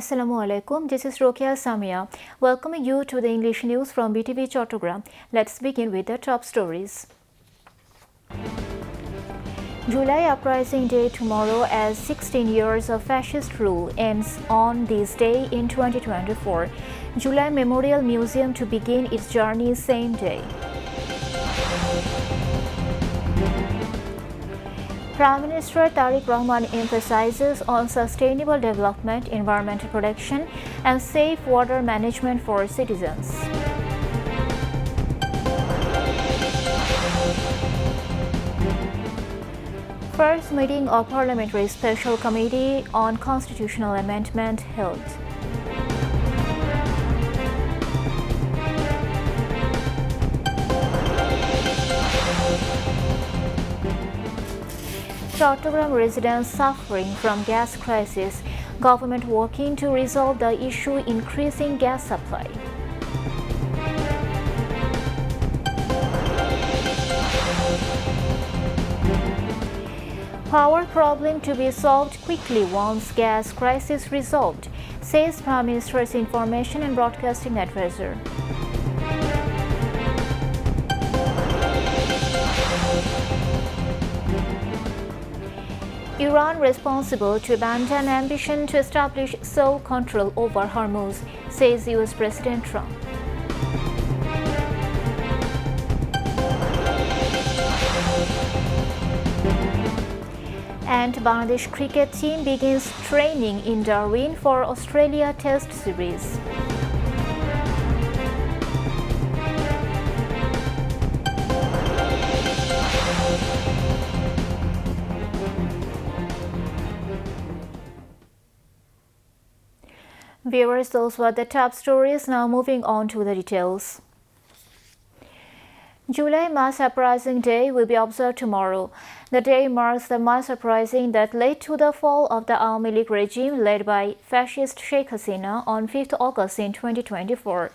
Assalamu alaikum. This is Rokia Samia, welcoming you to the English news from Btv Chattogram. Let's begin with the top stories. July Uprising Day tomorrow, as 16 years of fascist rule ends on this day in 2024. July Memorial Museum to begin its journey same day. Prime Minister Tariq Rahman emphasizes on sustainable development, environmental protection, and safe water management for citizens. First meeting of Parliamentary Special Committee on Constitutional Amendment held. Chattogram residents suffering from gas crisis. Government working to resolve the issue, increasing gas supply. Power problem to be solved quickly once gas crisis resolved, says Prime Minister's Information and Broadcasting Advisor. Iran responsible to abandon ambition to establish sole control over Hormuz, says US President Trump. And Bangladesh cricket team begins training in Darwin for Australia Test Series. Viewers, those were the top stories. Now moving on to the details. July Mass Uprising Day will be observed tomorrow. The day marks the mass uprising that led to the fall of the Awami League regime led by fascist Sheikh Hasina on 5th August in 2024.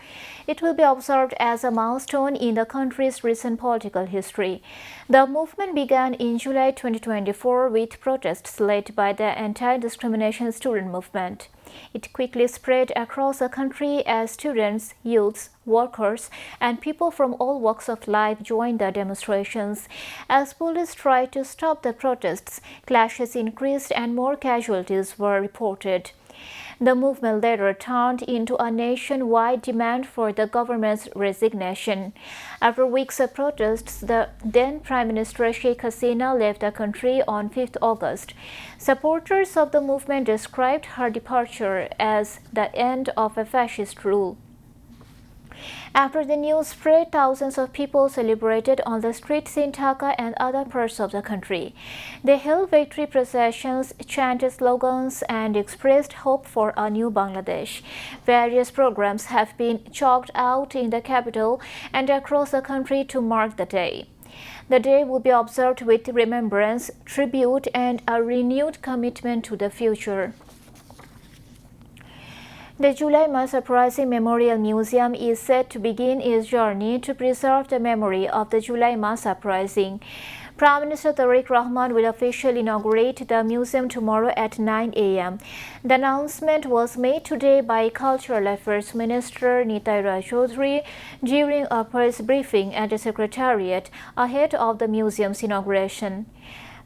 It will be observed as a milestone in the country's recent political history. The movement began in July 2024 with protests led by the anti-discrimination student movement. It quickly spread across the country as students, youths, workers, and people from all walks of life joined the demonstrations. As police tried to stop the protests, clashes increased and more casualties were reported. The movement later turned into a nationwide demand for the government's resignation. After weeks of protests, the then Prime Minister Sheikh Hasina left the country on 5th August. Supporters of the movement described her departure as the end of a fascist rule. After the news spread, thousands of people celebrated on the streets in Dhaka and other parts of the country. They held victory processions, chanted slogans, and expressed hope for a new Bangladesh. Various programs have been chalked out in the capital and across the country to mark the day. The day will be observed with remembrance, tribute, and a renewed commitment to the future. The July Mass Uprising Memorial Museum is set to begin its journey to preserve the memory of the July Mass Uprising. Prime Minister Tariq Rahman will officially inaugurate the museum tomorrow at 9 a.m. The announcement was made today by Cultural Affairs Minister Nitai Rai Chaudhary during a press briefing at the Secretariat ahead of the museum's inauguration.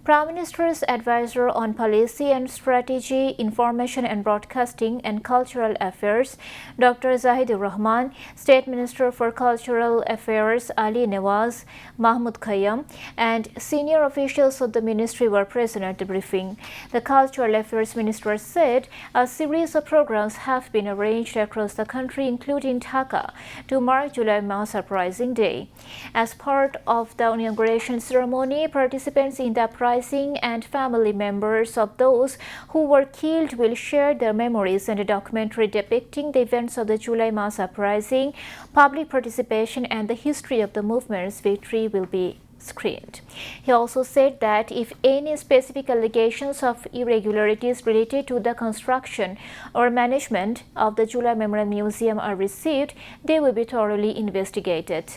Prime Minister's Advisor on Policy and Strategy, Information and Broadcasting and Cultural Affairs, Dr. Zahidur Rahman, State Minister for Cultural Affairs Ali Nawaz, Mahmood Khayyam, and senior officials of the ministry were present at the briefing. The Cultural Affairs Minister said a series of programs have been arranged across the country, including Dhaka, to mark July Mass Uprising Day. As part of the inauguration ceremony, participants in the uprising and family members of those who were killed will share their memories, and a documentary depicting the events of the July Mass Uprising, public participation, and the history of the movement's victory will be screened. He also said that if any specific allegations of irregularities related to the construction or management of the July Memorial Museum are received, they will be thoroughly investigated.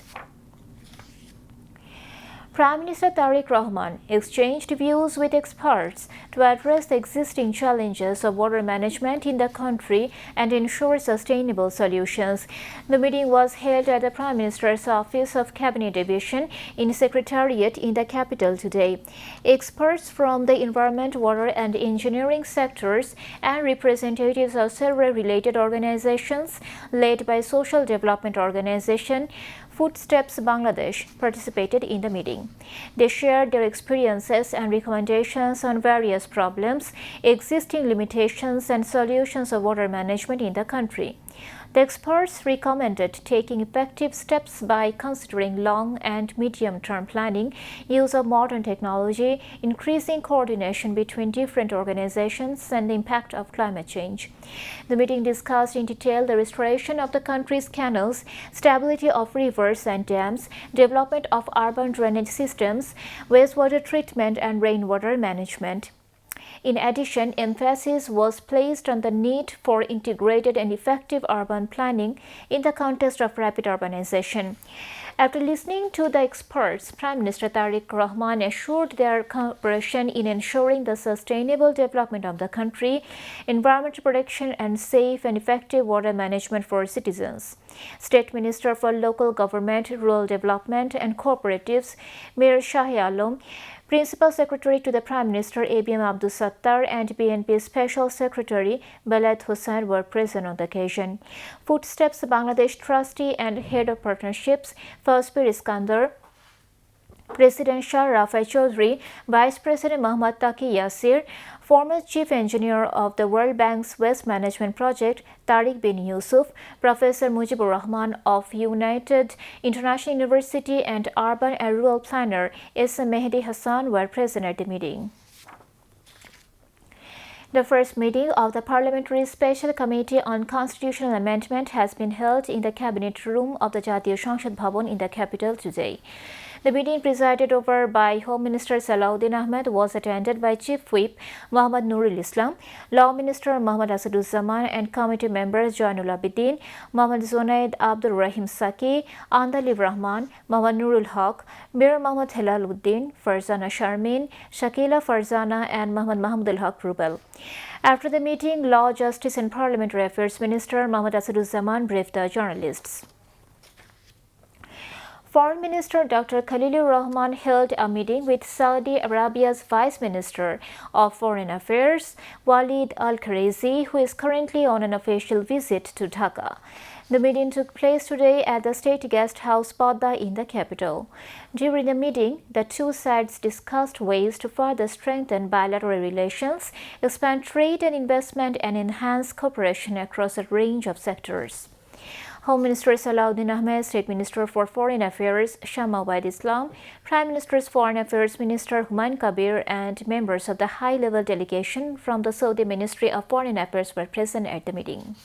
Prime Minister Tariq Rahman exchanged views with experts to address the existing challenges of water management in the country and ensure sustainable solutions. The meeting was held at the Prime Minister's Office of Cabinet Division in Secretariat in the capital today. Experts from the environment, water and engineering sectors and representatives of several related organizations led by Social Development Organization Footsteps Bangladesh participated in the meeting. They shared their experiences and recommendations on various problems, existing limitations and solutions of water management in the country. The experts recommended taking effective steps by considering long and medium-term planning, use of modern technology, increasing coordination between different organizations, and the impact of climate change. The meeting discussed in detail the restoration of the country's canals, stability of rivers and dams, development of urban drainage systems, wastewater treatment, and rainwater management. In addition, emphasis was placed on the need for integrated and effective urban planning in the context of rapid urbanization. After listening to the experts, Prime Minister Tariq Rahman assured their cooperation in ensuring the sustainable development of the country, environmental protection, and safe and effective water management for citizens. State Minister for Local Government, Rural Development and Cooperatives, Mir Shahi Alam, Principal Secretary to the Prime Minister ABM Abdul Sattar and BNP Special Secretary Balad Hussain were present on the occasion. Footsteps Bangladesh Trustee and Head of Partnerships Fasbir Iskandar, President Shah Rafai Chaudhry, Vice President Muhammad Taqi Yasir, former Chief Engineer of the World Bank's Waste Management Project, Tariq bin Yusuf, Professor Mujibur Rahman of United International University and Urban and Rural Planner S.M. Mehdi Hassan were present at the meeting. The first meeting of the Parliamentary Special Committee on Constitutional Amendment has been held in the Cabinet Room of the Jatiya Sanshad Bhavan in the capital today. The meeting, presided over by Home Minister Salahuddin Ahmed, was attended by Chief Whip Muhammad Nurul Islam, Law Minister Muhammad Asaduzzaman and committee members Joanul Abidin, Muhammad Zunaid Abdul Rahim Saki, Andalib Rahman, Muhammad Nurul Haq, Mir Muhammad Helaluddin, Farzana Sharmin, Shakila Farzana and Muhammad Mahmudul Haq Rubal. After the meeting, Law, Justice and Parliamentary Affairs Minister Muhammad Asaduzzaman briefed the journalists. Foreign Minister Dr. Khalilur Rahman held a meeting with Saudi Arabia's Vice Minister of Foreign Affairs, Walid Al-Kharezi, who is currently on an official visit to Dhaka. The meeting took place today at the State Guest House Padda in the capital. During the meeting, the two sides discussed ways to further strengthen bilateral relations, expand trade and investment, and enhance cooperation across a range of sectors. Home Minister Salahuddin Ahmed, State Minister for Foreign Affairs Shongbad Islam, Prime Minister's Foreign Affairs Minister Humayun Kabir and members of the high-level delegation from the Saudi Ministry of Foreign Affairs were present at the meeting.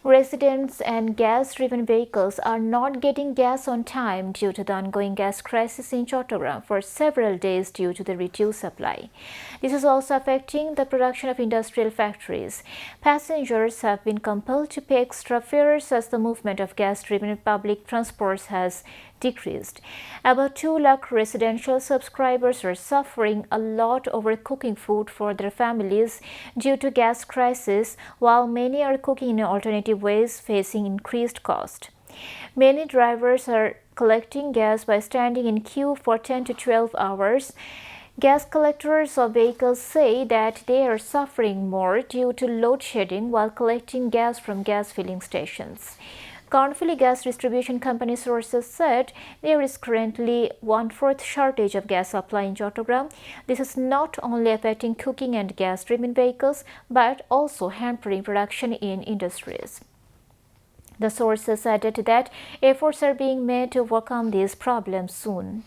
Residents and gas-driven vehicles are not getting gas on time due to the ongoing gas crisis in Chattogram for several days due to the reduced supply. This is also affecting the production of industrial factories. Passengers have been compelled to pay extra fares as the movement of gas-driven public transports has decreased. About 2 lakh residential subscribers are suffering a lot over cooking food for their families due to gas crisis, while many are cooking in alternative ways facing increased cost. Many drivers are collecting gas by standing in queue for 10 to 12 hours. Gas collectors of vehicles say that they are suffering more due to load shedding while collecting gas from gas filling stations. Cornfully Gas Distribution Company sources said there is currently 1/4 shortage of gas supply in Chattogram. This is not only affecting cooking and gas-driven vehicles, but also hampering production in industries. The sources added that efforts are being made to overcome these problems soon.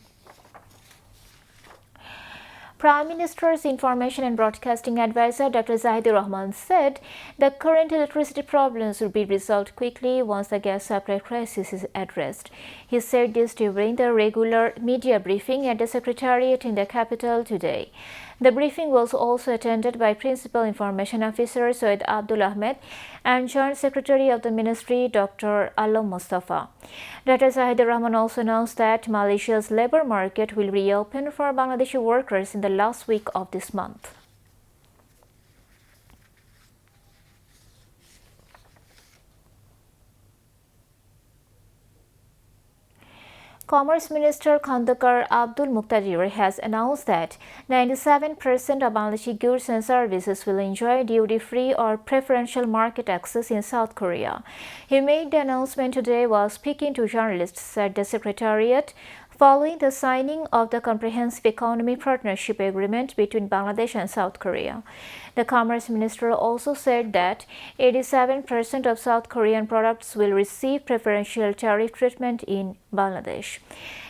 Prime Minister's Information and Broadcasting Advisor Dr. Zahidur Rahman said the current electricity problems will be resolved quickly once the gas supply crisis is addressed. He said this during the regular media briefing at the Secretariat in the capital today. The briefing was also attended by Principal Information Officer Syed Abdul Ahmed and Joint Secretary of the Ministry Dr. Alam Mustafa. Dr. Zahidur Rahman also announced that Malaysia's labour market will reopen for Bangladeshi workers in the last week of this month. Commerce Minister Khandakar Abdul Muqtadir has announced that 97% of Bangladeshi goods and services will enjoy duty-free or preferential market access in South Korea. He made the announcement today while speaking to journalists at the Secretariat following the signing of the Comprehensive Economic Partnership Agreement between Bangladesh and South Korea. The Commerce Minister also said that 87% of South Korean products will receive preferential tariff treatment in Bangladesh.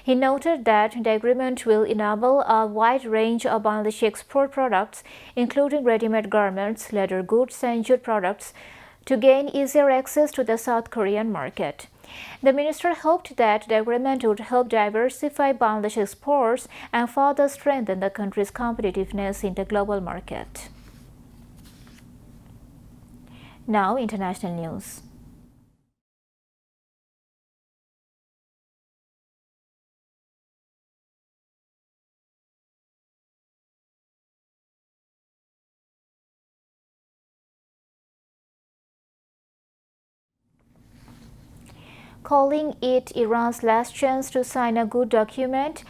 He noted that the agreement will enable a wide range of Bangladeshi export products, including ready-made garments, leather goods, and jute products, to gain easier access to the South Korean market. The minister hoped that the agreement would help diversify Bangladesh exports and further strengthen the country's competitiveness in the global market. Now, international news. Calling it Iran's last chance to sign a good document,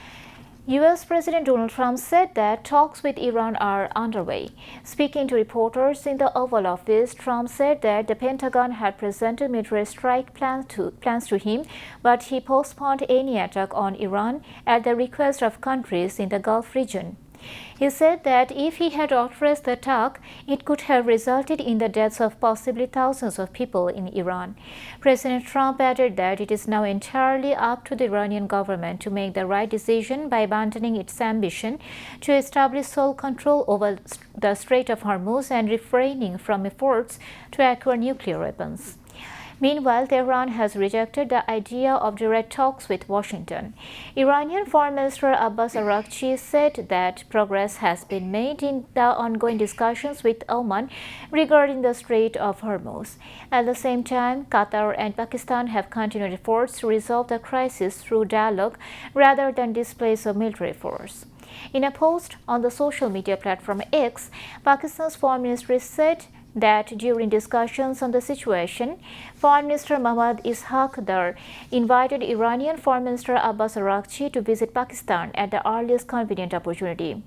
U.S. President Donald Trump said that talks with Iran are underway. Speaking to reporters in the Oval Office, Trump said that the Pentagon had presented military strike plans to him, but he postponed any attack on Iran at the request of countries in the Gulf region. He said that if he had authorized the attack, it could have resulted in the deaths of possibly thousands of people in Iran. President Trump added that it is now entirely up to the Iranian government to make the right decision by abandoning its ambition to establish sole control over the Strait of Hormuz and refraining from efforts to acquire nuclear weapons. Meanwhile, Tehran has rejected the idea of direct talks with Washington. Iranian Foreign Minister Abbas Araghchi said that progress has been made in the ongoing discussions with Oman regarding the Strait of Hormuz. At the same time, Qatar and Pakistan have continued efforts to resolve the crisis through dialogue rather than displays of military force. In a post on the social media platform X, Pakistan's Foreign Ministry said that during discussions on the situation, Foreign Minister Mohammad Ishaq Dar invited Iranian Foreign Minister Abbas Araghchi to visit Pakistan at the earliest convenient opportunity.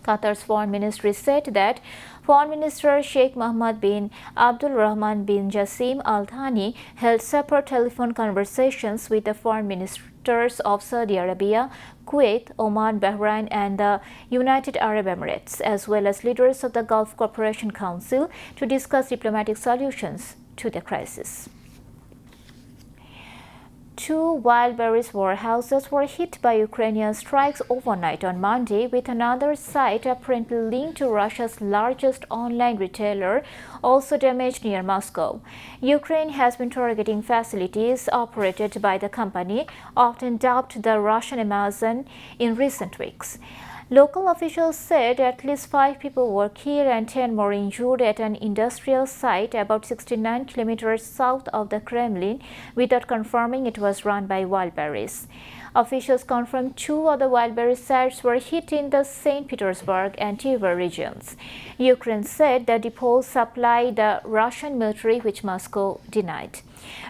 Qatar's Foreign Ministry said that Foreign Minister Sheikh Mohammed bin Abdul Rahman bin Jassim Al Thani held separate telephone conversations with the foreign ministers of Saudi Arabia, Kuwait, Oman, Bahrain, and the United Arab Emirates, as well as leaders of the Gulf Cooperation Council to discuss diplomatic solutions to the crisis. 2 Wildberries warehouses were hit by Ukrainian strikes overnight on Monday, with another site apparently linked to Russia's largest online retailer also damaged near Moscow. Ukraine has been targeting facilities operated by the company, often dubbed the Russian Amazon, in recent weeks. Local officials said at least 5 people were killed and 10 more injured at an industrial site about 69 kilometers south of the Kremlin, without confirming it was run by Wildberries. Officials confirmed 2 other Wildberries sites were hit in the St. Petersburg and Tver regions. Ukraine said the depots supplied the Russian military, which Moscow denied.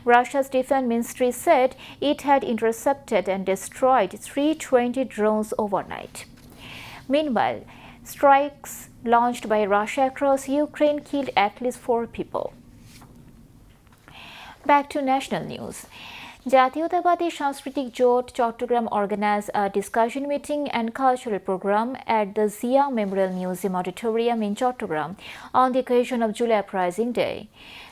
Russia's defense ministry said it had intercepted and destroyed 320 drones overnight. Meanwhile, strikes launched by Russia across Ukraine killed at least 4 people. Back to national news. জাতীয়তাবাদী সাংস্কৃতিক জোট Chittagong organized a discussion meeting and cultural program at the Zia Memorial Museum Auditorium in Chattogram on the occasion of July Uprising Day.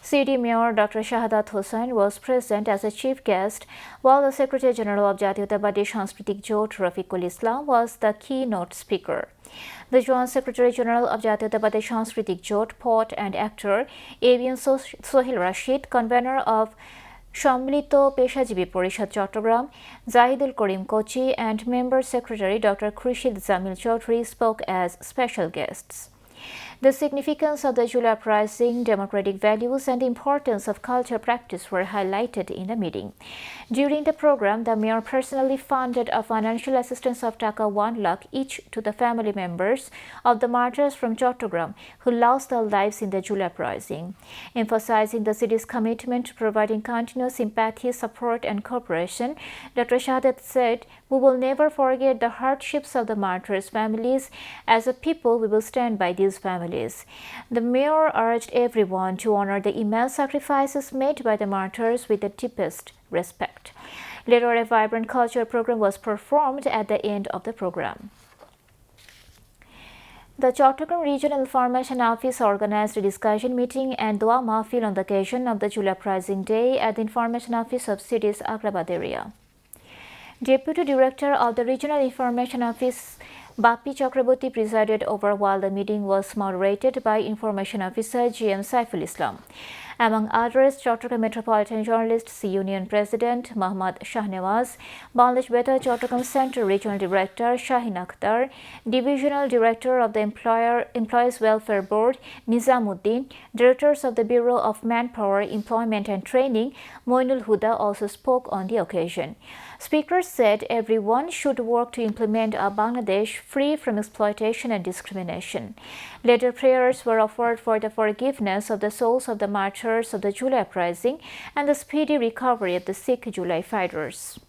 City Mayor Dr. Shahadat Hossain was present as a chief guest, while the Secretary General of জাতীয়তাবাদী সাংস্কৃতিক জোট Rafiqul Islam was the keynote speaker. The Joint Secretary General of জাতীয়তাবাদী সাংস্কৃতিক জোট, poet and actor A.B.M. Sohil Rashid, convener of সম্মিলিত পেশাজীবী পরিষদ Chittagong, Zahidul Karim Kochi, and Member Secretary Dr. Khurshid Zamil Chaudhry spoke as special guests. The significance of the July Uprising, democratic values, and the importance of culture practice were highlighted in the meeting. During the program, the mayor personally funded a financial assistance of Taka 1 lakh each to the family members of the martyrs from Chattogram who lost their lives in the July Uprising. Emphasizing the city's commitment to providing continuous sympathy, support, and cooperation, Dr. Shahadat said, "We will never forget the hardships of the martyrs' families. As a people, we will stand by these families." The mayor urged everyone to honor the immense sacrifices made by the martyrs with the deepest respect. Later, a vibrant cultural program was performed at the end of the program. The Chattogram Regional Information Office organized a discussion meeting and Dua Mahfil on the occasion of the July Uprising Day at the Information Office of City's Agrabad area. Deputy Director of the Regional Information Office Bapi Chakraborty presided over while the meeting was moderated by Information Officer G.M. Saiful Islam. Among others, Chattogram Metropolitan Journalists Union President Muhammad Shahnawaz, Bangladesh Beta Chattogram Center Regional Director Shahin Akhtar, Divisional Director of the Employees Welfare Board Nizamuddin, Directors of the Bureau of Manpower, Employment and Training Moinul Huda also spoke on the occasion. Speakers said everyone should work to implement a Bangladesh free from exploitation and discrimination. Later, prayers were offered for the forgiveness of the souls of the martyrs of the July Uprising and the speedy recovery of the sick July fighters.